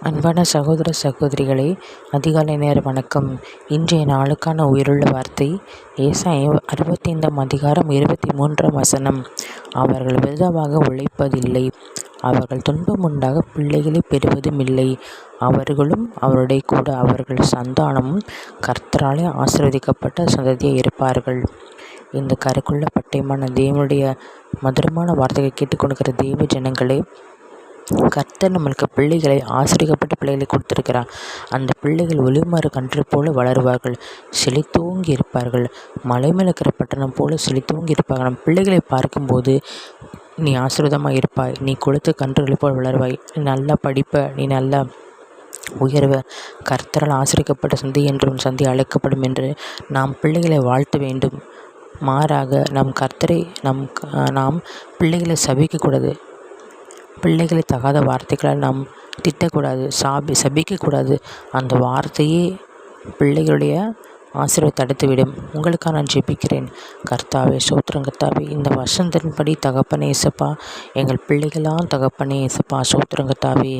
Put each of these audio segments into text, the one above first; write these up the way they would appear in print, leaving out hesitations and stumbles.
அன்பான சகோதர சகோதரிகளே, அதிகாலை நேர வணக்கம். இன்றைய நாளுக்கான உயிருள்ள வார்த்தை ஏசாயா 65:23. அவர்கள் விதமாக உழைப்பதில்லை, அவர்கள் துன்பம் உண்டாக பிள்ளைகளை பெறுவதும் இல்லை. அவர்களும் அவருடைய கூட அவர்கள் சந்தானமும் கர்த்தராலே ஆசீர்வதிக்கப்பட்ட சந்ததியாக இருப்பார்கள். இந்த கருக்குள்ள பட்டயமான தேவனுடைய மதுரமான வார்த்தையை கேட்டுக்கொண்டிருக்கிற தேவ ஜனங்களே, கர்த்தர் நம்மளுக்கு பிள்ளைகளை ஆசீர்வதிக்கப்பட்ட பிள்ளைகளை கொடுத்திருக்கிறார். அந்த பிள்ளைகள் ஒளிமர கன்று போல வளருவார்கள், செழித்தோங்கி இருப்பார்கள். மலை மேல் இருக்கிற பட்டணம் போல செழித்தோங்கி இருப்பார்கள். நம் பிள்ளைகளை பார்க்கும்போது நீ ஆசீர்வாதமாக இருப்பாய், நீ கொடுத்த கன்றுகளை போல் வளருவாய், நீ நல்லா படிப்ப, நீ நல்லா உயர்வ, கர்த்தரால் ஆசீர்வதிக்கப்பட்ட சந்தை என்று உன் சந்தை அழைக்கப்படும் என்று நாம் பிள்ளைகளை வாழ்த்த வேண்டும். மாறாக நாம் பிள்ளைகளை சபிக்கக்கூடாது, பிள்ளைகளை தகாத வார்த்தைகளால் நாம் திட்டக்கூடாது, சபிக்கக்கூடாது. அந்த வார்த்தையே பிள்ளைகளுடைய ஆசீர்வாதத்தை தடுத்துவிடும். உங்களுக்காக நான் ஜெபிக்கிறேன். கர்த்தாவே, ஸ்தோத்திரம் கர்த்தாவே, இந்த வசனத்தின்படி தகப்பனே இயேசப்பா, எங்கள் பிள்ளைகளாம் தகப்பனே இயேசப்பா, ஸ்தோத்திரம் கர்த்தாவே,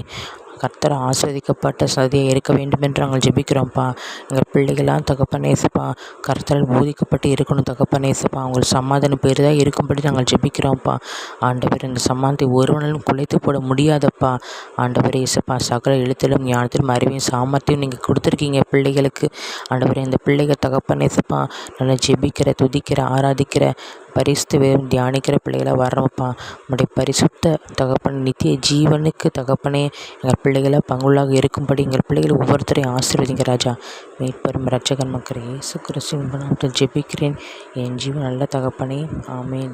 கர்த்தர் ஆசீர்வதிக்கப்பட்ட சதியாக இருக்க வேண்டும் என்று நாங்கள் ஜெபிக்கிறோம்ப்பா. எங்கள் பிள்ளைகளாம் தகப்பனே இயேசப்பா, கர்த்தரால் போதிக்கப்பட்டு இருக்கணும் தகப்பனே இயேசப்பா. அவங்க சமாதானம் பெரிதாக இருக்கும்படி நாங்கள் ஜெபிக்கிறோம்ப்பா. ஆண்டவர், இந்த சமாதானத்தை ஒருவனாலும் குலைத்து போட முடியாதப்பா. ஆண்டவரே இயேசப்பா, சகல எழுத்திலும் ஞானத்திலும் அறிவையும் சாமர்த்தியம் நீங்கள் கொடுத்துருக்கீங்க பிள்ளைகளுக்கு. ஆண்டவரே, இந்த பிள்ளைகள் தகப்பனே இயேசப்பா நல்லா ஜெபிக்கிற, துதிக்கிற, ஆராதிக்கிற, பரிசுத்த வேதம் தியானிக்கிற பிள்ளைகளாக வர்றோம்ப்பா. நம்முடைய பரிசுத்த தகப்பன் நித்திய ஜீவனுக்கு தகப்பனே எங்கள் பிள்ளைகளை பங்குள்ளாக இருக்கும்படி எங்கள் பிள்ளைகளை ஒவ்வொருத்தரையும் ஆசீர்வதிங்க ராஜா. மீட்பெரும் இரட்சகன் மக்கள் இயேசு கிறிஸ்துவின் நாமத்தில் ஜெபிக்கிறேன் என் ஜீவன் நல்ல தகப்பனே. ஆமேன்.